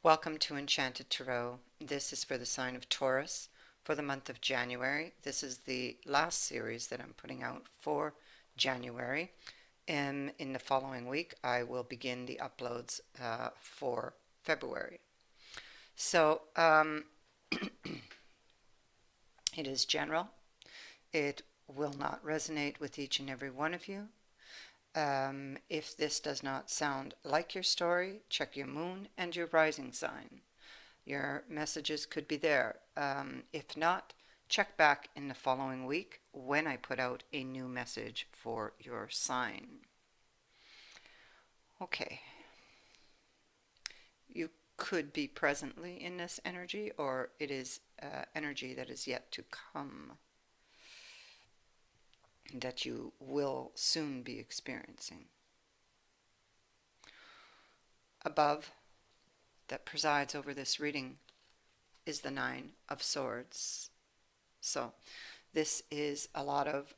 Welcome to Enchanted Tarot. This is for the sign of Taurus for the month of January. This is the last series that I'm putting out for January. And in the following week, I will begin the uploads for February. So it is general. It will not resonate with each and every one of you. If this does not sound like your story, check your moon and your rising sign. Your messages could be there. If not, check back in the following week when I put out a new message for your sign. Okay. You could be presently in this energy, or it is energy that is yet to come that you will soon be experiencing. Above, that presides over this reading, is the Nine of Swords. So this is a lot of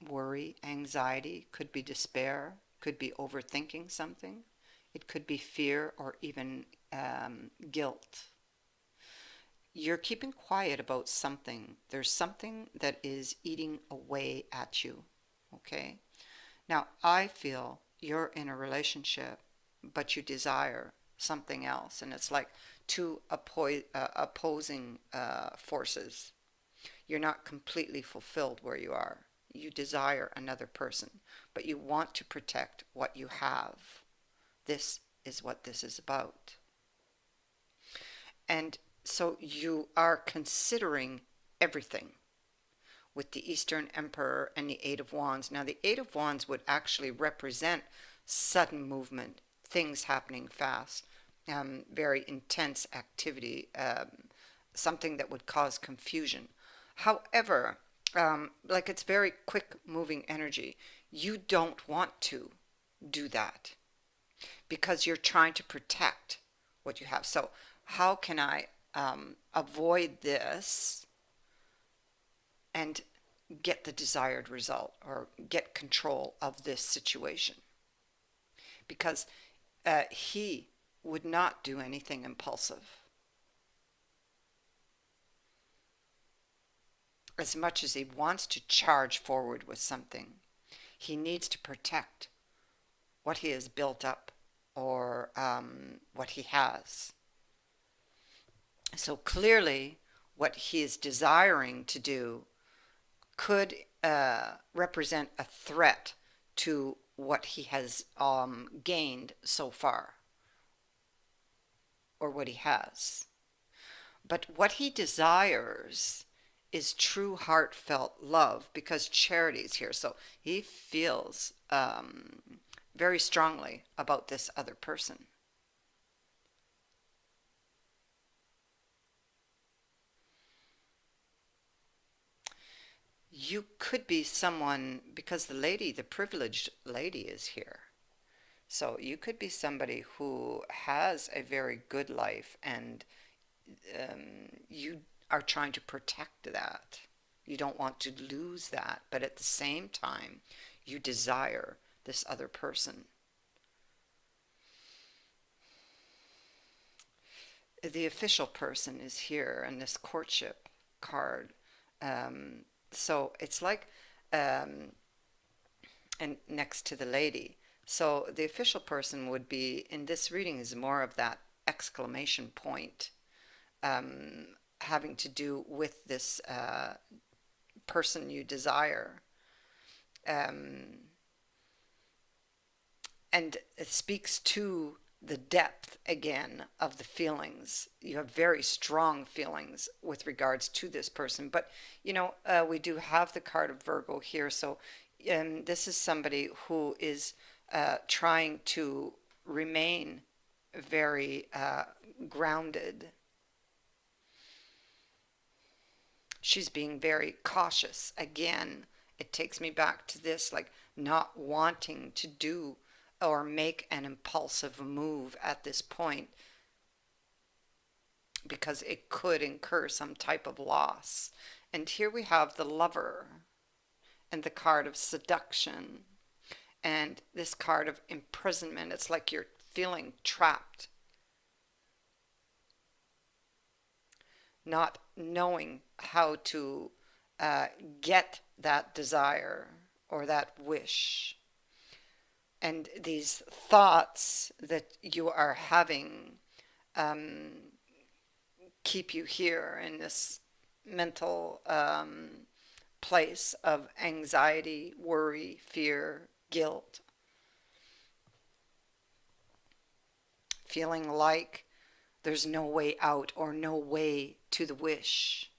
worry, anxiety, could be despair, could be overthinking something. It could be fear or even guilt. You're keeping quiet about something. There's something that is eating away at you. Okay? Now, I feel you're in a relationship, but you desire something else. And it's like two opposing forces. You're not completely fulfilled where you are. You desire another person, but you want to protect what you have. This is what this is about. And so you are considering everything with the Eastern Emperor and the Eight of Wands. Now, the Eight of Wands would actually represent sudden movement, things happening fast, very intense activity, something that would cause confusion. However, like it's very quick moving energy. You don't want to do that because you're trying to protect what you have. So, how can I avoid this and get the desired result or get control of this situation? Because he would not do anything impulsive. As much as he wants to charge forward with something, he needs to protect what he has built up or what he has. So clearly, what he is desiring to do could represent a threat to what he has gained so far, or what he has. But what he desires is true heartfelt love, because charity is here. So he feels very strongly about this other person. You could be someone, because the privileged lady is here. So you could be somebody who has a very good life, and you are trying to protect that. You don't want to lose that, but at the same time, you desire this other person. The official person is here, and this courtship card. So it's like, and next to the lady. So the official person would be, in this reading, is more of that exclamation point, having to do with this person you desire. And it speaks to the depth again of the feelings. You have very strong feelings with regards to this person. But, we do have the card of Virgo here. So this is somebody who is trying to remain very grounded. She's being very cautious. Again, it takes me back to this, like not wanting to do or make an impulsive move at this point because it could incur some type of loss. And here we have the Lover and the card of seduction and this card of imprisonment. It's like you're feeling trapped. not knowing how to uh, get that desire or that wish. And these thoughts that you are having um, keep you here in this mental place of anxiety, worry, fear, guilt, feeling like there's no way out or no way to the wish.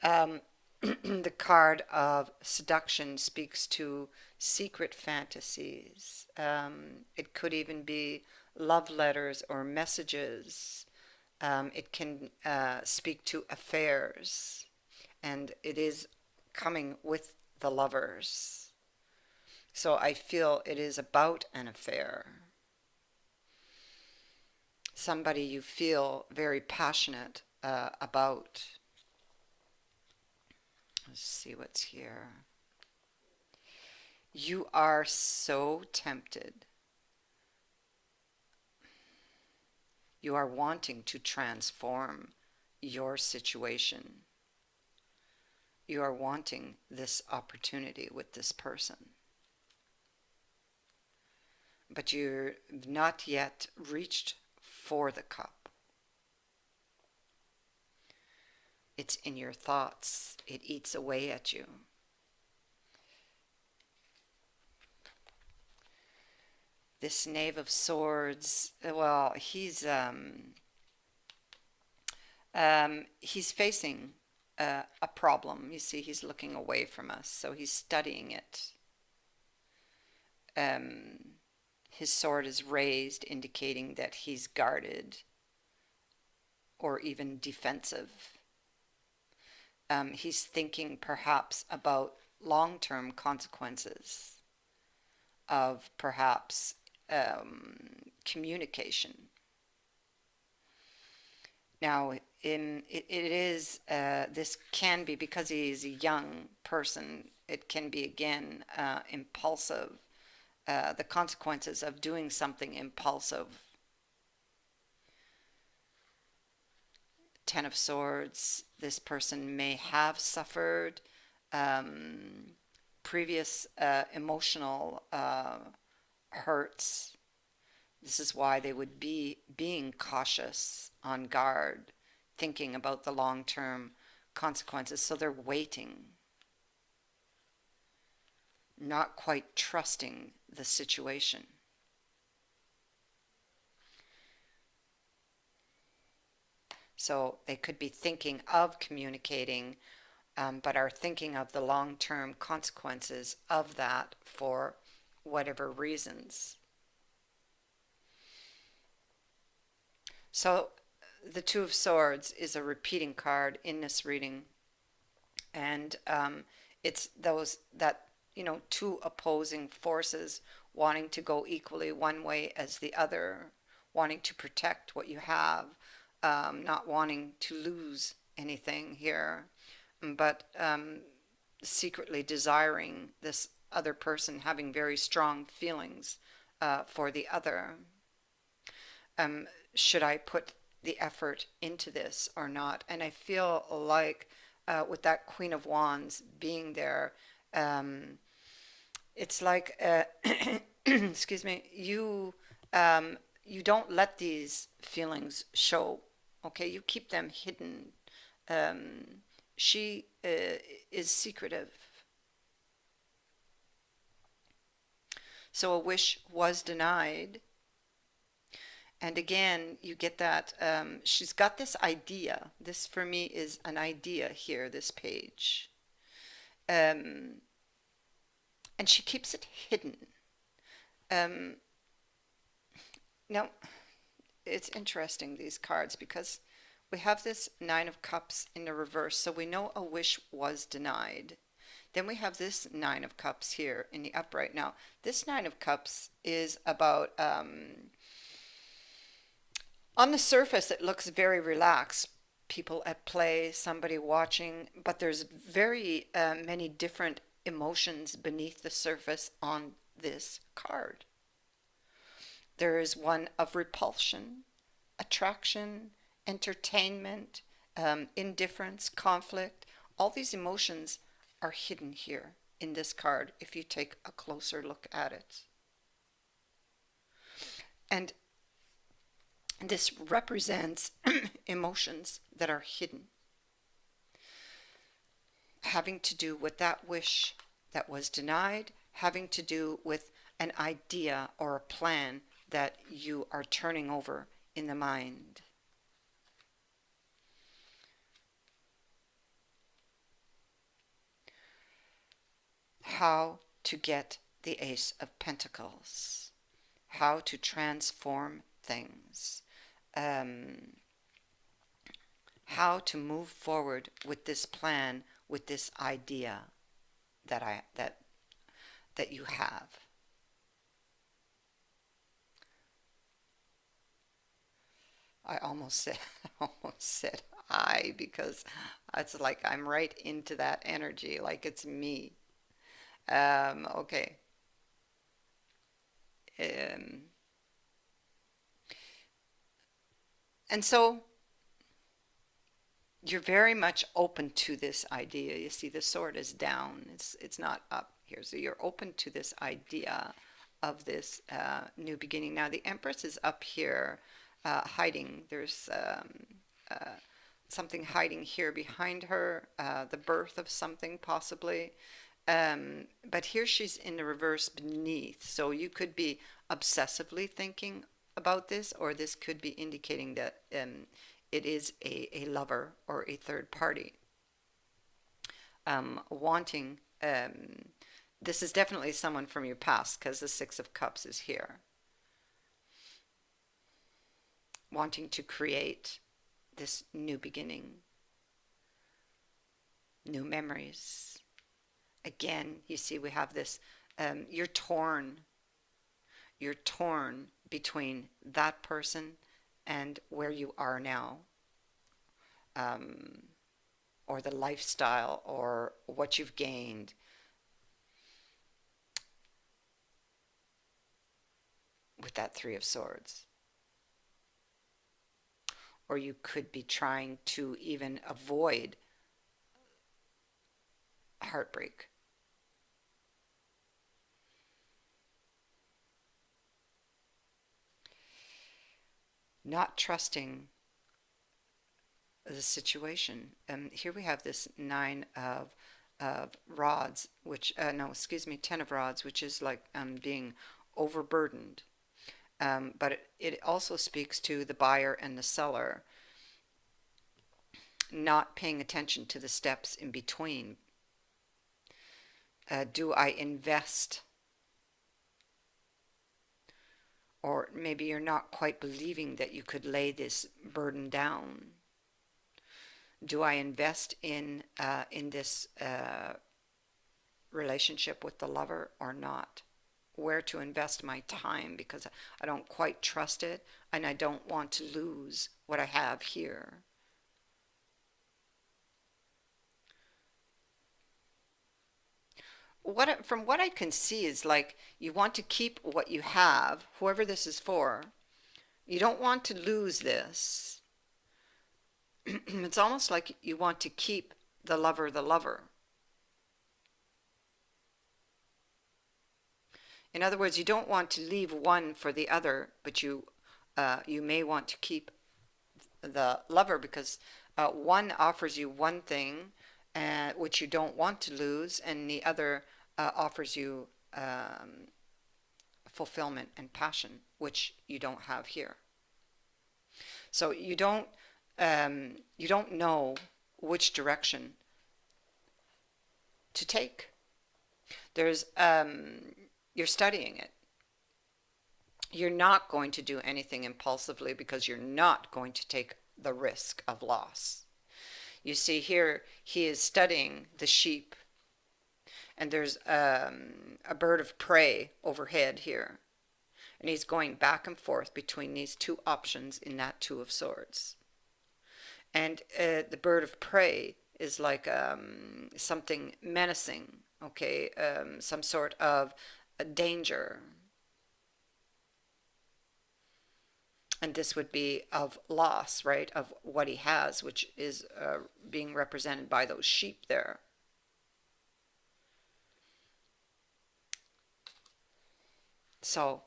Um, the card of seduction speaks to secret fantasies. It could even be love letters or messages. It can speak to affairs, and it is coming with the lovers. So I feel it is about an affair. Somebody you feel very passionate about. Let's see what's here. You are so tempted. You are wanting to transform your situation. You are wanting this opportunity with this person. But you've not yet reached for the cup. It's in your thoughts. It eats away at you. This Knave of Swords, well, he's facing a problem. You see, he's looking away from us, so he's studying it. His sword is raised, indicating that he's guarded or even defensive. He's thinking perhaps about long-term consequences of perhaps communication. Now, it is this can be, because he's a young person, it can be again impulsive. The consequences of doing something impulsive. Ten of Swords, this person may have suffered previous emotional hurts. This is why they would be being cautious, on guard, thinking about the long-term consequences. So they're waiting, not quite trusting the situation. So they could be thinking of communicating, but are thinking of the long-term consequences of that for whatever reasons. So the Two of Swords is a repeating card in this reading, and it's those that, two opposing forces wanting to go equally one way as the other, wanting to protect what you have, not wanting to lose anything here, but secretly desiring this other person, having very strong feelings for the other. Should I put the effort into this or not? And I feel like with that Queen of Wands being there, it's like, excuse me, you don't let these feelings show. Okay, you keep them hidden. She is secretive. So a wish was denied. And again, you get that she's got this idea. This for me is an idea here, this page. And she keeps it hidden. Now, it's interesting, these cards, because we have this Nine of Cups in the reverse, so we know a wish was denied. Then we have this Nine of Cups here in the upright. Now, this Nine of Cups is about, on the surface, it looks very relaxed. People at play, somebody watching, but there's very many different emotions beneath the surface on this card. There is one of repulsion, attraction, entertainment, indifference, conflict. All these emotions are hidden here in this card if you take a closer look at it. And this represents emotions that are hidden, having to do with that wish that was denied, having to do with an idea or a plan that you are turning over in the mind. How to get the Ace of Pentacles, how to transform things, how to move forward with this plan, with this idea that you have. I almost said I, because it's like I'm right into that energy, like it's me. Okay. Um, and so you're very much open to this idea. You see, the sword is down. It's not up here. So you're open to this idea of this new beginning. Now the Empress is up here, hiding. There's uh, something hiding here behind her. The birth of something possibly. But here she's in the reverse beneath. So you could be obsessively thinking about this, or this could be indicating that it is a lover or a third party wanting. This is definitely someone from your past, because the Six of Cups is here. Wanting to create this new beginning, new memories. Again, you see, we have this. You're torn. You're torn between that person and where you are now, or the lifestyle, or what you've gained. With that Three of Swords. Or you could be trying to even avoid heartbreak. Not trusting the situation. Here we have this Nine of Rods, which, no, excuse me, Ten of Rods, which is like being overburdened. But it also speaks to the buyer and the seller not paying attention to the steps in between. Do I invest? Or maybe you're not quite believing that you could lay this burden down. Do I invest in this relationship with the lover or not? Where to invest my time, because I don't quite trust it, and I don't want to lose what I have here. From what I can see is like you want to keep what you have, whoever this is for. You don't want to lose this. It's almost like you want to keep the lover the lover. In other words, you don't want to leave one for the other, but you may want to keep the lover, because one offers you one thing which you don't want to lose, and the other offers you fulfillment and passion, which you don't have here. So you don't know which direction to take. There's you're studying it. You're not going to do anything impulsively, because you're not going to take the risk of loss. You see here, he is studying the sheep, and there's a bird of prey overhead here. And he's going back and forth between these two options in that Two of Swords. And the bird of prey is like something menacing, okay, some sort of a danger. And this would be of loss, right? Of what he has, which is being represented by those sheep there. So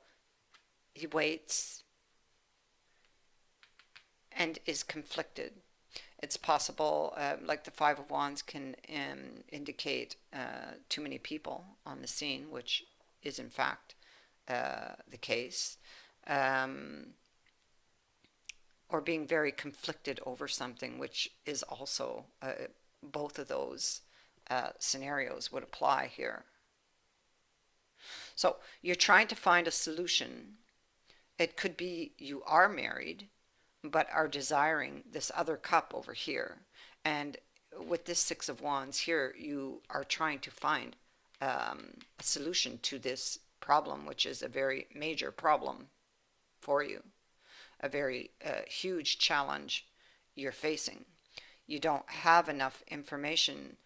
he waits and is conflicted. It's possible, like the Five of Wands can indicate too many people on the scene, which is in fact the case. Um, or being very conflicted over something, which is also both of those scenarios would apply here. So you're trying to find a solution. It could be you are married, but are desiring this other cup over here. And with this Six of Wands here, you are trying to find a solution to this problem, which is a very major problem for you, a very huge challenge you're facing. You don't have enough information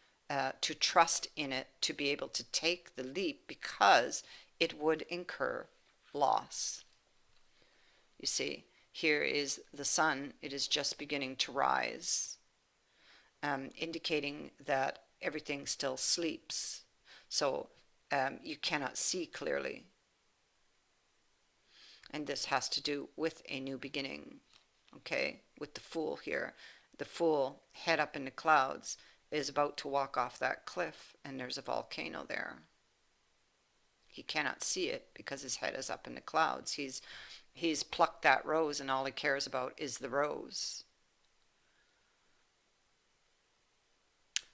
to trust in it to be able to take the leap because it would incur loss. You see, here is the sun, it is just beginning to rise, indicating that everything still sleeps. So you cannot see clearly. And this has to do with a new beginning, okay? With the Fool here. The Fool, head up in the clouds, is about to walk off that cliff, and there's a volcano there. He cannot see it because his head is up in the clouds. He's plucked that rose, and all he cares about is the rose.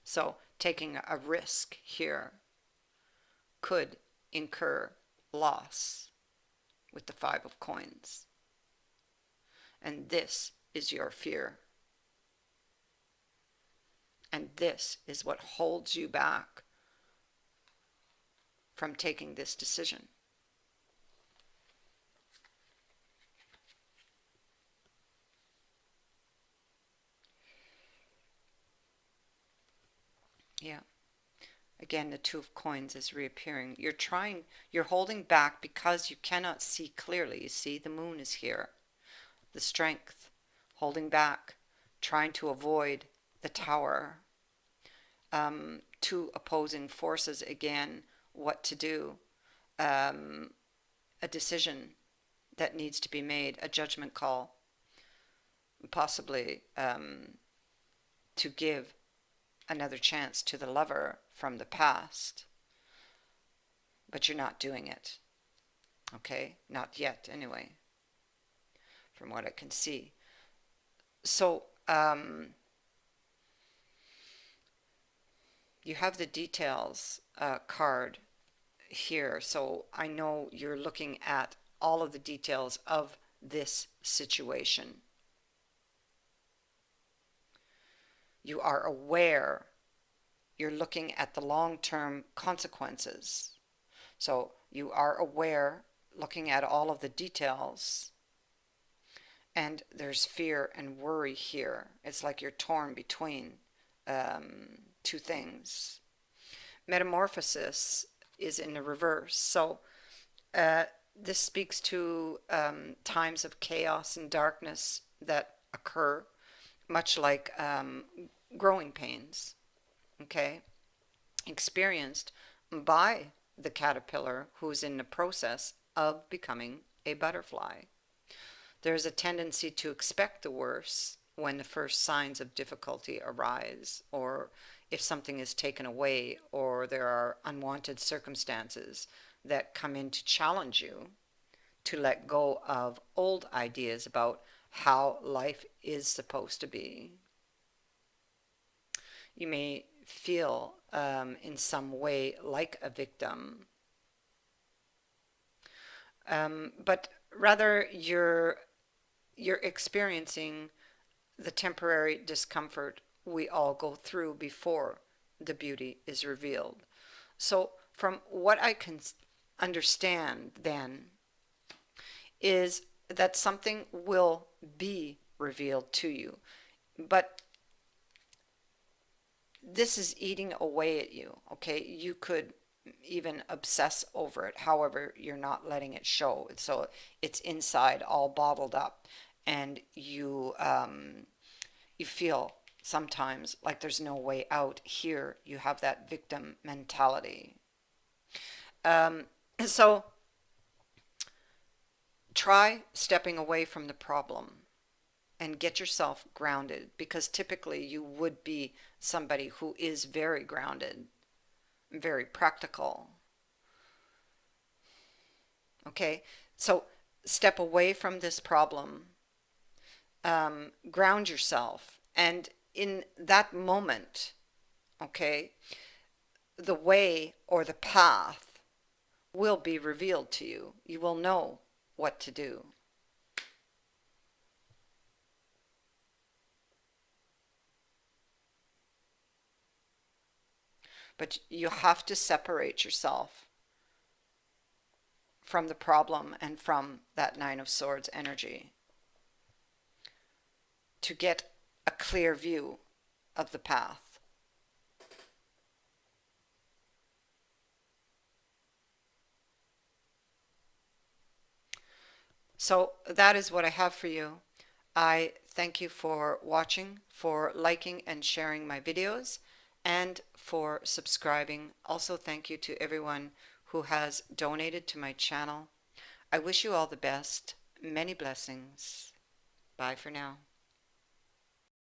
So taking a risk here could incur loss with the Five of Coins. And this is your fear. And this is what holds you back from taking this decision. Yeah. Again, the Two of Coins is reappearing. You're holding back because you cannot see clearly. You see, the moon is here. The Strength, holding back, trying to avoid the Tower. Two opposing forces again, what to do. A decision that needs to be made, a judgment call, possibly to give another chance to the lover from the past, but you're not doing it. Okay, not yet anyway, from what I can see. So you have the details card here, so I know you're looking at all of the details of this situation. You are aware. You're looking at the long-term consequences. So you are aware, looking at all of the details. And there's fear and worry here. It's like you're torn between two things. Metamorphosis is in the reverse. So this speaks to times of chaos and darkness that occur, much like growing pains, okay, experienced by the caterpillar who's in the process of becoming a butterfly. There's a tendency to expect the worst when the first signs of difficulty arise, or if something is taken away, or there are unwanted circumstances that come in to challenge you to let go of old ideas about how life is supposed to be. You may feel in some way like a victim, but rather you're experiencing the temporary discomfort we all go through before the beauty is revealed. So from what I can understand then is that something will be revealed to you, but this is eating away at you, okay? You could even obsess over it. However, you're not letting it show. So it's inside, all bottled up, and you feel sometimes like there's no way out. Here, you have that victim mentality. Um, so try stepping away from the problem and get yourself grounded, because typically you would be somebody who is very grounded, very practical. Okay, so step away from this problem, ground yourself, and in that moment, okay, the way or the path will be revealed to you. You will know what to do. But you have to separate yourself from the problem and from that Nine of Swords energy to get a clear view of the path. So that is what I have for you. I thank you for watching, for liking and sharing my videos, and for subscribing. Also, thank you to everyone who has donated to my channel. I wish you all the best. Many blessings. Bye for now.